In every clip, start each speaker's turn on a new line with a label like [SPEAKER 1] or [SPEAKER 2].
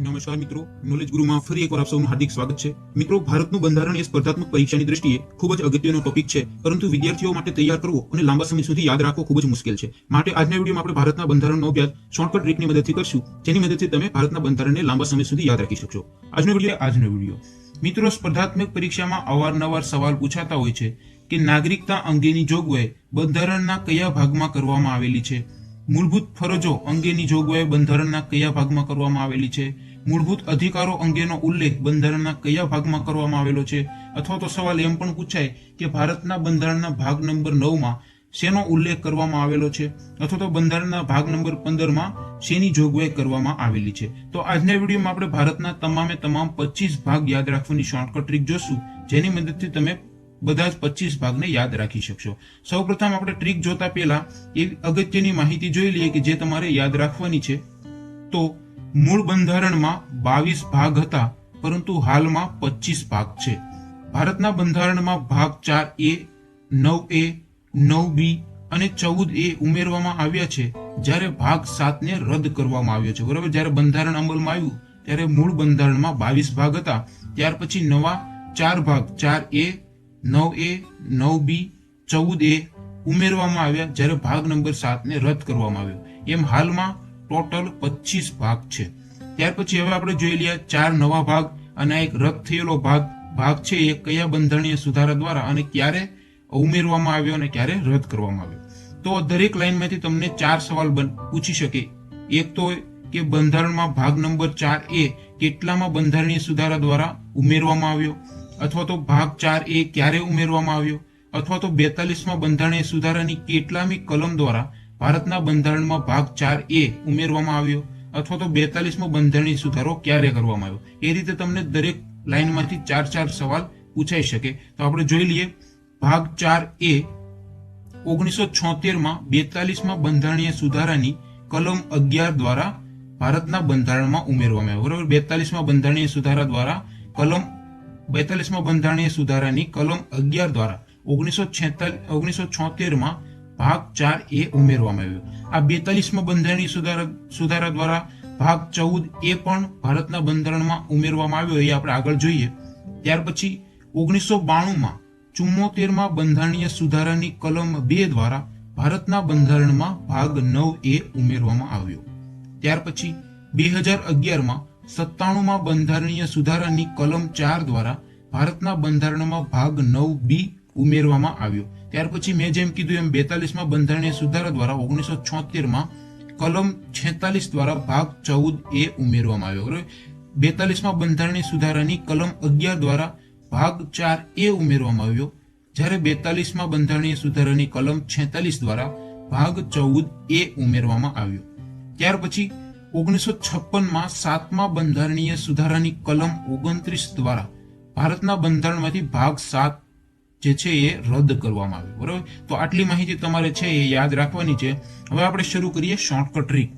[SPEAKER 1] નમસ્કાર મિત્રો, નોલેજ ગુરુમાં ફરી એકવાર આપ સૌનું હાર્દિક સ્વાગત છે. મિત્રો, ભારતનું બંધારણ એ સ્પર્ધાત્મક પરીક્ષાની દ્રષ્ટિએ ખૂબ જ અગત્યનો ટોપિક છે, પરંતુ વિદ્યાર્થીઓ માટે તૈયાર કરવો અને લાંબા સમય સુધી યાદ રાખવો ખૂબ જ મુશ્કેલ છે. માટે આજના વિડીયોમાં આપણે ભારતના બંધારણનો અભ્યાસ શોર્ટકટ ટ્રીકની મદદથી કરશું, જેની મદદથી તમે ભારતના બંધારણને લાંબા સમય સુધી યાદ રાખી શકશો. આજનો વિડીયો મિત્રો, સ્પર્ધાત્મક પરીક્ષામાં અવારનવાર સવાલ પૂછાતા હોય છે કે નાગરિકતા અંગેની જોગવાઈ બંધારણના કયા ભાગમાં કરવામાં આવેલી છે? મૂળભૂત ફરજો અંગેની જોગવાઈ બંધારણના કયા ભાગમાં કરવામાં આવેલી છે? મૂળભૂત અધિકારો અંગેનો ઉલ્લેખ બંધારણના કયા ભાગમાં કરવામાં આવેલો છે? અથવા તો સવાલ એમ પણ પૂછાય કે ભારતના બંધારણના ભાગ નંબર 9માં શેનો ઉલ્લેખ કરવામાં આવેલો છે? અથવા તો બંધારણના ભાગ નંબર 15માં શેની જોગવાઈ કરવામાં આવેલી છે? તો આજના વિડીયોમાં આપણે ભારતના તમામ 25 ભાગ યાદ રાખવાની શોર્ટકટ ટ્રીક જોશું, જેની મદદથી તમે બધા જ 25 ભાગને યાદ રાખી શકશો. સૌપ્રથમ આપણે ટ્રીક જોતા પહેલા એવી અગત્યની માહિતી જોઈ લઈએ કે જે તમારે યાદ રાખવાની છે. તો મૂળ બંધારણમાં 22 ભાગ હતા, પરંતુ હાલમાં 25 ભાગ છે. ભારતના બંધારણમાં ભાગ 4A, 9A, 9B અને 14A ઉમેરવામાં આવ્યા છે, જ્યારે ભાગ 7ને રદ કરવામાં આવ્યો છે. બરાબર, જ્યારે બંધારણ અમલમાં આવ્યું ત્યારે મૂળ બંધારણમાં 22 ભાગ હતા, ત્યાર પછી નવા 4 ભાગ 4A, 9A, 9B, 14A ઉમેરવામાં આવ્યા, જ્યારે ભાગ નંબર 7ને રદ કરવામાં આવ્યો. એમ હાલમાં ટોટલ 25 ભાગ છે. ત્યાર પછી હવે આપણે જોઈ લઈએ 4 નવા ભાગ અને એક રદ થયેલો ભાગ છે એ કયા બંધારણીય સુધારા દ્વારા અને ક્યારે ઉમેરવામાં આવ્યો અને ક્યારે રદ કરવામાં આવ્યો. તો દરેક લાઈનમાંથી તમને 4 સવાલ પૂછી શકે. એક તો કે બંધારણમાં ભાગ નંબર 4A કેટલામાં બંધારણીય સુધારા દ્વારા ઉમેરવામાં આવ્યો, અથવા તો ભાગ 4A ક્યારે ઉમેરવામાં આવ્યો, અથવા તો 42માં બંધારણીય સુધારાની કેટલામી કલમ દ્વારા ભારતના બંધારણમાં ભાગ 4A ઉમેરવામાં આવ્યો, અથવા તો 42મો બંધારણીય સુધારો ક્યારે કરવામાં આવ્યો. એ રીતે તમને દરેક લાઈનમાંથી 4 સવાલ પૂછાઈ શકે. તો આપણે જોઈ લઈએ. ભાગ 4A 1976માં 42માં બંધારણીય સુધારાની કલમ 11 દ્વારા ભારતના બંધારણમાં ઉમેરવામાં આવ્યો. બરાબર, 42માં બંધારણીય સુધારા દ્વારા 42માં બંધારણીય સુધારાની કલમ 11 દ્વારા 1976માં ભાગ 4A ઉમેરવામાં આવ્યો. આ 42માં બંધારણીય સુધારા દ્વારા ભાગ 14A પણ ભારતના બંધારણમાં ઉમેરવામાં આવ્યો, એ આપણે આગળ જોઈએ. ત્યાર પછી 1992માં 74માં બંધારણીય સુધારાની કલમ 2 દ્વારા ભારતના બંધારણમાં ભાગ 9A ઉમેરવામાં આવ્યો. ત્યાર પછી 2011માં 97માં બંધારણીય સુધારાની કલમ 4 દ્વારા ભારતના બંધારણમાં ભાગ 9B ઉમેરવામાં આવ્યો. ત્યાર પછી મેં જેમ કીધું એમ 42માં બંધારણીય સુધારા દ્વારા 1976માં કલમ 46 દ્વારા ભાગ 14A ઉમેરવામાં આવ્યો. 42માં બંધારણીય સુધારાની કલમ 11 દ્વારા ભાગ 4A ઉમેરવામાં આવ્યો, જ્યારે 42માં બંધારણીય સુધારાની કલમ 46 દ્વારા ભાગ 14A ઉમેરવામાં આવ્યો. ત્યાર પછી 1956માં 7મા બંધારણીય સુધારાની કલમ 29 દ્વારા ભારતના બંધારણમાંથી ભાગ 7 જે છે એ રદ કરવામાં આવ્યો. બરાબર, તો આટલી માહિતી તમારે છે એ યાદ રાખવાની છે. હવે આપણે શરૂ કરીએ શોર્ટકટ ટ્રીક.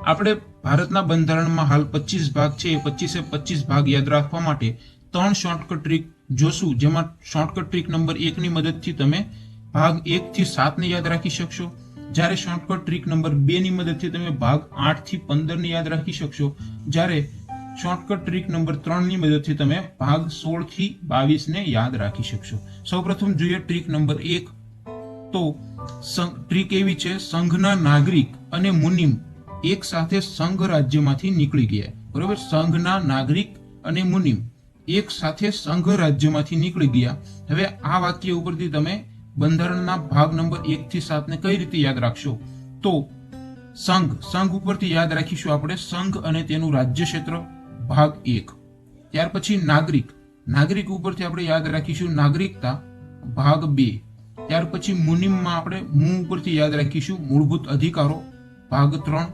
[SPEAKER 1] આપણે ભારતના બંધારણમાં હાલ 25 ભાગ છે, એ 25 ભાગ યાદ રાખવા માટે 3 શોર્ટકટ ટ્રીક જોશું, જેમાં શોર્ટકટ ટ્રીક નંબર 1 ની મદદથી તમે ભાગ 1 થી 7 ને યાદ રાખી શકશો, જ્યારે શોર્ટકટ ટ્રીક નંબર 2 ની મદદથી તમે ભાગ 8 થી 15 ને યાદ રાખી શકશો, જ્યારે શોર્ટકટ ટ્રીક નંબર 3 ની મદદથી તમે ભાગ 16 થી 22 ને યાદ રાખી શકશો. સૌપ્રથમ જોઈએ ટ્રીક નંબર 1. તો ટ્રીક એવી છે, સંઘના નાગરિક અને મુનિમ એક સાથે સંઘ રાજ્યમાંથી નીકળી ગયા. બરોબર, સંઘના નાગરિક અને મુનિમ એક સાથે સંઘ રાજ્યમાંથી નીકળી ગયા. હવે આ વાક્ય ઉપરથી તમે બંધારણના ભાગ નંબર 1 થી 7 ને કઈ રીતે યાદ રાખશો? તો સંઘ ઉપરથી યાદ રાખીશું આપણે સંઘ અને તેનું રાજ્ય ક્ષેત્ર, ભાગ 1. ત્યાર પછી નાગરિક ઉપરથી આપણે યાદ રાખીશું નાગરિકતા, ભાગ 2. ત્યાર પછી મુનિમમાં આપણે ઉપરથી યાદ રાખીશું મૂળભૂત અધિકારો, ભાગ 3.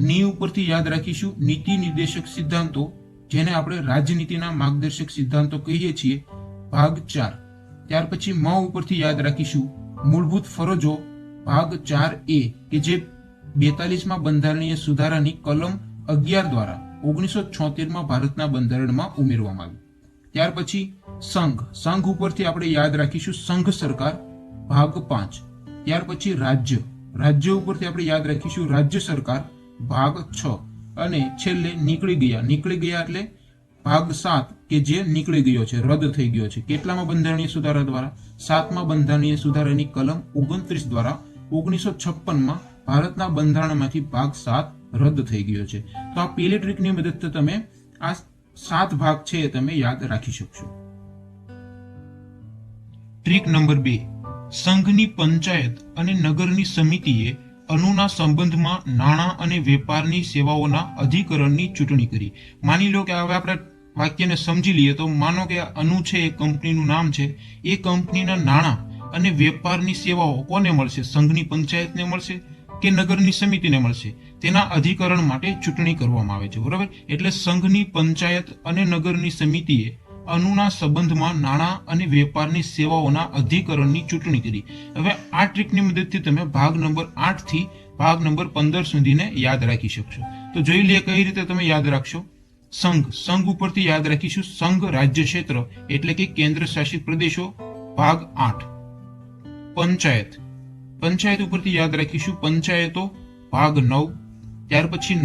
[SPEAKER 1] ની ઉપરથી યાદ રાખીશું નીતિ નિર્દેશક સિદ્ધાંતો, જેને આપણે રાજનીતિના માર્ગદર્શક સિદ્ધાંતો કહીએ છીએ, ભાગ 4. ત્યાર પછી ઉપરથી યાદ રાખીશું મૂળભૂત ફરજો, ભાગ 4A, કે જે 42માં બંધારણીય સુધારાની કલમ 11 દ્વારા 1976માં ભારતના બંધારણમાં ઉમેરવામાં આવ્યું. ત્યાર પછી સંઘ ઉપરથી આપણે યાદ રાખીશું સંઘ સરકાર, ભાગ 5. ત્યાર પછી રાજ્ય ઉપરથી આપણે યાદ રાખીશું રાજ્ય સરકાર, ભાગ 6. અને છેલ્લે નીકળી ગયા એટલે ભાગ 7 કે જે નીકળી ગયો છે, રદ થઈ ગયો છે. કેટલામાં બંધારણીય સુધારા દ્વારા? 7મા બંધારણીય સુધારાની કલમ 29 દ્વારા 1956માં ભારતના બંધારણમાંથી ભાગ 7 રદ થઈ ગયો છે. તો આ પેલી ટ્રીકની મદદથી તમે આ 7 ભાગ છે એ તમે યાદ રાખી શકશો. ટ્રીક નંબર 2, સંઘની પંચાયત અને નગરની સમિતિએ અનુના સંબંધમાં નાણાં અને વેપારની સેવાઓના અધિકરણની ચૂંટણી કરી. માની લો કે હવે આપણે વાક્યને સમજી લઈએ તો માનો કે અનુ છે એ કંપનીનું નામ છે. એ કંપનીના નાણાં અને વેપારની સેવાઓ કોને મળશે? સંઘની પંચાયતને મળશે કે નગરની સમિતિને મળશે? તેના અધિકરણ માટે ચૂંટણી કરવામાં આવે છે, બરાબર. એટલે સંઘની પંચાયત અને નગરની સમિતિએ અનુના સંબંધમાં નાણાં અને વેપારની સેવાઓના અધિકરણની ચૂંટણી કરી. હવે આ ટ્રીકની મદદથી તમે ભાગ નંબર 8 થી ભાગ નંબર 15 સુધીને યાદ રાખી શકશો. તો જોઈ લઈએ કઈ રીતે તમે યાદ રાખશો. સંઘ ઉપરથી યાદ રાખીશું સંઘ રાજ્ય ક્ષેત્ર એટલે કે કેન્દ્ર શાસિત પ્રદેશો, ભાગ 8. પંચાયત ઉપરથી યાદ રાખીશું પંચાયતો, ભાગ 9. ત્યાર પછી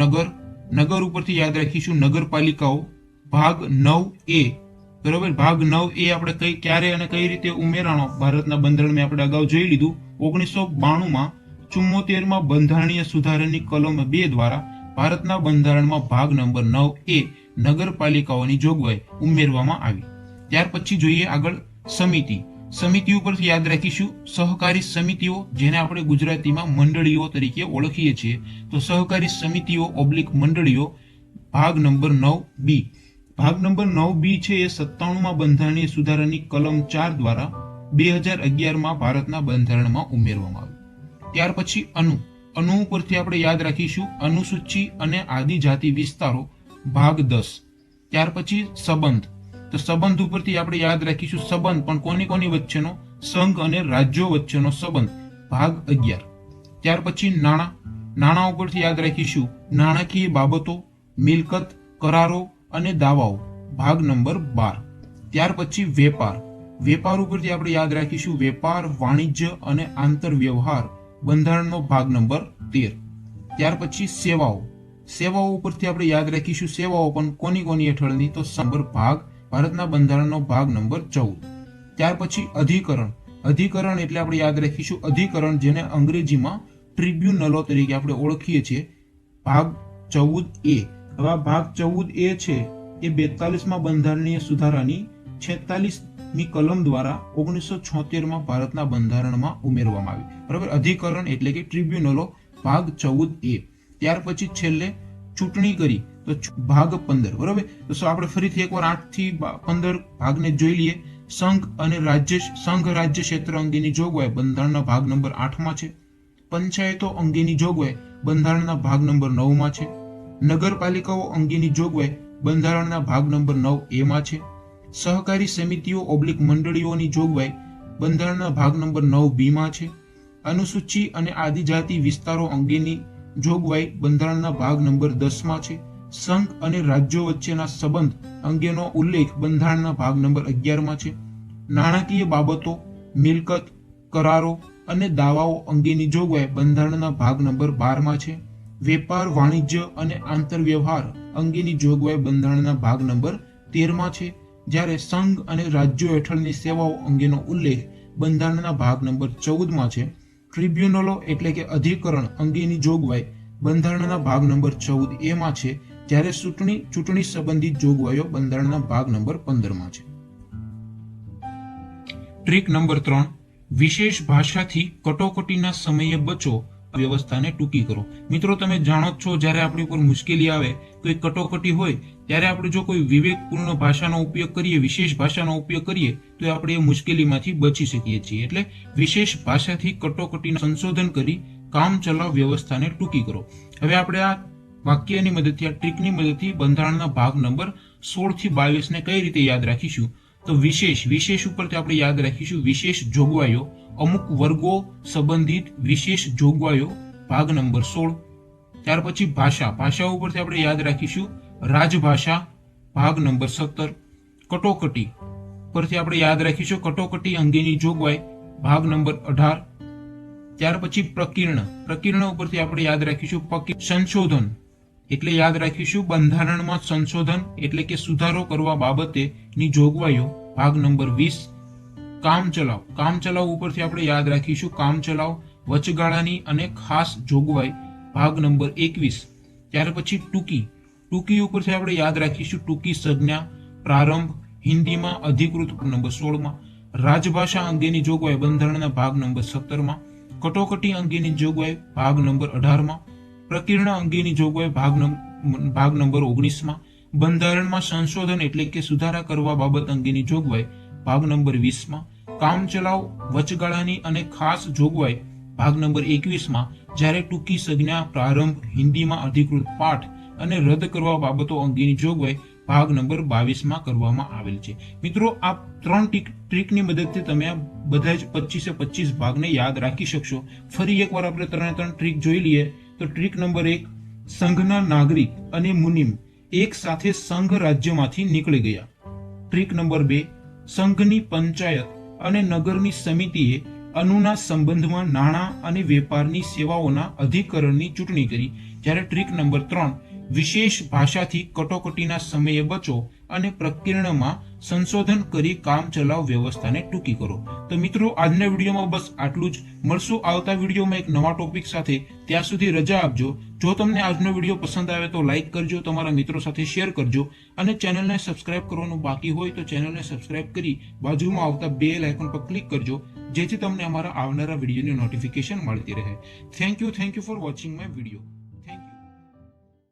[SPEAKER 1] નગર ઉપરથી યાદ રાખીશું નગરપાલિકાઓ, ભાગ 9A. બરોબર. ભાગ 9A આપણે ક્યારે અને કઈ રીતે ઉમેરાણો ભારતના બંધારણમાં આપણે અગાઉ જોઈ લીધું. 1992માં 74માં બંધારણીય સુધારાની કલમ 2 દ્વારા ભારતના બંધારણમાં ભાગ નંબર 9A નગરપાલિકાઓની જોગવાઈ ઉમેરવામાં આવી. ત્યાર પછી જોઈએ આગળ સમિતિ ઉપરથી યાદ રાખીશું સહકારી સમિતિઓ, જેને આપણે ગુજરાતીમાં મંડળીઓ તરીકે ઓળખીએ છીએ. તો સહકારી સમિતિઓ / મંડળીઓ, ભાગ નંબર 9B. ભાગ નંબર 9B છે એ 97માં બંધારણીય સુધારાની કલમ 4 દ્વારા 2011માં ભારતના બંધારણમાં ઉમેરવામાં આવ્યું. ત્યાર પછી અનુ ઉપરથી આપણે યાદ રાખીશું અનુસૂચિ અને આદિજાતિ વિસ્તારો, ભાગ 10. ત્યાર પછી સંબંધ ઉપરથી આપણે યાદ રાખીશું સંબંધ પણ કોની વચ્ચેનો? સંઘ અને રાજ્યો વચ્ચેનો સંબંધ, ભાગ 11. ત્યાર પછી નાણાં ઉપરથી યાદ રાખીશું નાણાકીય બાબતો, મિલકત, કરારો અને દાવાઓ, ભાગ નંબર 12. ત્યાર પછી વેપાર ઉપરથી આપણે યાદ રાખીશું વેપાર, વાણિજ્ય અને આંતરવ્યવહાર, બંધારણનો ભાગ નંબર 13. ત્યાર પછી સેવાઓ ઉપરથી આપણે યાદ રાખીશું સેવાઓ પણ કોની હેઠળની? તો ભાગ ભારતના બંધારણનો ભાગ નંબર 14. ત્યાર પછી અધિકરણ એટલે આપણે યાદ રાખીશું અધિકરણ, જેને અંગ્રેજીમાં ટ્રિબ્યુનલો તરીકે આપણે ઓળખીએ છીએ, ભાગ 14A. હવે ભાગ 14A છે એ 42માં બંધારણીય સુધારાની 46મી કલમ દ્વારા 1976માં ભારતના બંધારણમાં ઉમેરવામાં આવી. બરાબર. અધિકરણ એટલે કે ટ્રિબ્યુનલો, ભાગ 14A. ત્યાર પછી છેલ્લે ચૂંટણી કરી તો ભાગ 15. બરાબર. તો આપણે ફરીથી એકવાર 8 થી 15 ભાગને જોઈ લઈએ. સંઘ રાજ્ય ક્ષેત્ર અંગેની જોગવાઈ બંધારણના ભાગ નંબર 8માં છે. પંચાયતો અંગેની જોગવાઈ બંધારણના ભાગ નંબર 9માં છે. નગરપાલિકાઓ અંગેની જોગવાઈ બંધારણના ભાગ નંબર 9A માં છે. સહકારી સમિતિઓ / મંડળીઓની જોગવાઈ બંધારણના ભાગ નંબર 9B માં છે. અનુસૂચિ અને આદિજાતિ વિસ્તારો અંગેની જોગવાઈ બંધારણના ભાગ નંબર 10 માં છે. સંઘ અને રાજ્યો વચ્ચેના સંબંધ અંગેનો ઉલ્લેખ બંધારણના ભાગ નંબર 11 માં છે. નાણાકીય બાબતો, મિલકત, કરારો અને દાવાઓ અંગેની જોગવાઈ બંધારણના ભાગ નંબર 12 માં છે. વેપાર, વાણિજ્ય અને આંતરવ્યવહાર અંગેની જોગવાઈ બંધારણના ભાગ નંબર 13 માં છે. જ્યારે સંઘ અને રાજ્યો હેઠળની સેવાઓ અંગેનો ઉલ્લેખ બંધારણના ભાગ નંબર 14 માં છે. ટ્રિબ્યુનલો એટલે કે અધિકરણ અંગેની જોગવાઈ બંધારણના ભાગ નંબર 14A માં છે. જ્યારે ચૂંટણી સંબંધિત જોગવાઈઓ બંધારણના ભાગ નંબર 15 માં છે. ટ્રીક નંબર 3, વિશેષ ભાષાથી કટોકટીના સમયે બચો, વ્યવસ્થાને ટૂંકી કરો. મિત્રો તમે જાણો છો જ્યારે આપણી ઉપર મુશ્કેલી આવે, કોઈ કટોકટી હોય, ત્યારે આપણે જો કોઈ વિવેકપૂર્ણ ભાષાનો ઉપયોગ કરીએ, વિશેષ ભાષાનો ઉપયોગ કરીએ તો આપણે એ મુશ્કેલીમાંથી બચી શકીએ છીએ. એટલે વિશેષ ભાષાથી કટોકટીનું સંશોધન કરી કામચલાઉ વ્યવસ્થાને ટૂંકી કરો. હવે આપણે આ વાક્યની મદદથી, આ ટ્રીકની મદદથી બંધારણના ભાગ નંબર 16 થી 22 ને કઈ રીતે યાદ રાખીશું? તો વિશેષ ઉપરથી આપણે યાદ રાખીશું વિશેષ જોગવાઈઓ, અમુક વર્ગો સંબંધિત વિશેષ જોગવાઈઓ, ભાગ નંબર 16. ત્યાર પછી ભાષા ઉપરથી આપણે યાદ રાખીશું રાજભાષા, ભાગ નંબર 17. કટોકટી પરથી આપણે યાદ રાખીશું કટોકટી અંગેની જોગવાઈ, ભાગ નંબર 18. ત્યાર પછી પ્રકીર્ણ ઉપરથી આપણે યાદ રાખીશું સંશોધન, એટલે યાદ રાખીશું બંધારણમાં સંશોધન એટલે કે સુધારો કરવા બાબતેની જોગવાઈઓ ભાગ નંબર 20. કામચલાઉ ઉપરથી આપણે યાદ રાખીશું કામચલાઉ વચગાળાની અને ખાસ જોગવાઈ ભાગ નંબર 21. ત્યાર પછી ટૂંકી ઉપરથી આપણે યાદ રાખીશું ટૂંકી સંજ્ઞા પ્રારંભ હિન્દીમાં અધિકૃત નંબર 16. રાજભાષા અંગેની જોગવાઈ બંધારણના ભાગ નંબર 17. કટોકટી અંગેની જોગવાઈ ભાગ નંબર 18. પ્રકીર્ણ અંગેની જોગવાઈ ભાગ નંબર 19. બંધારણમાં સંશોધન એટલે કે સુધારા કરવા બાબત અંગેની જોગવાઈ ભાગ નંબર 20. કામચલાઉ વચગાળાની અને ખાસ જોગવાઈ ભાગ નંબર 21. જ્યારે ટૂંકી સંજ્ઞા પ્રારંભ હિન્દીમાં અધિકૃત પાઠ અને રદ કરવા બાબતો અંગેની જોગવાઈ ભાગ નંબર 22 કરવામાં આવેલ છે. મિત્રો, આ 3 ટ્રીકની મદદથી તમે આ બધા જ 25 ભાગને યાદ રાખી શકશો. ફરી એકવાર આપણે 3 ટ્રીક જોઈ લઈએ. તો ટ્રીક નંબર 1, સંઘના નાગરિક અને મુનિમ એક સાથે સંઘ રાજ્યમાંથી નીકળી ગયા. ટ્રીક નંબર 2, સંઘની પંચાયત અને નગરની સમિતિએ અનુના સંબંધમાં નાણાં અને વેપારની સેવાઓના અધિકરણની ચૂંટણી કરી. જ્યારે ટ્રીક નંબર 3, વિશેષ ભાષાથી કટોકટીના સમયે બચો અને પ્રકીર્ણમાં સંશોધન કરી કામચલાઉ વ્યવસ્થાને ટૂંકી કરો. તો મિત્રો, આજના વિડીયોમાં બસ આટલું જ. મળશું આવતા વિડીયોમાં એક નવા ટોપિક સાથે. ત્યાં સુધી રજા આપજો. જો તમને આજનો વિડીયો પસંદ આવે તો લાઈક કરજો, તમારા મિત્રો સાથે શેર કરજો અને ચેનલને સબસ્ક્રાઇબ કરવાનું બાકી હોય તો ચેનલને સબસ્ક્રાઇબ કરી બાજુમાં આવતા બેલ આઇકોન પર ક્લિક કરજો, જેથી તમને અમારા આવનારા વિડીયોની નોટિફિકેશન મળતી રહે. Thank you for watching my video.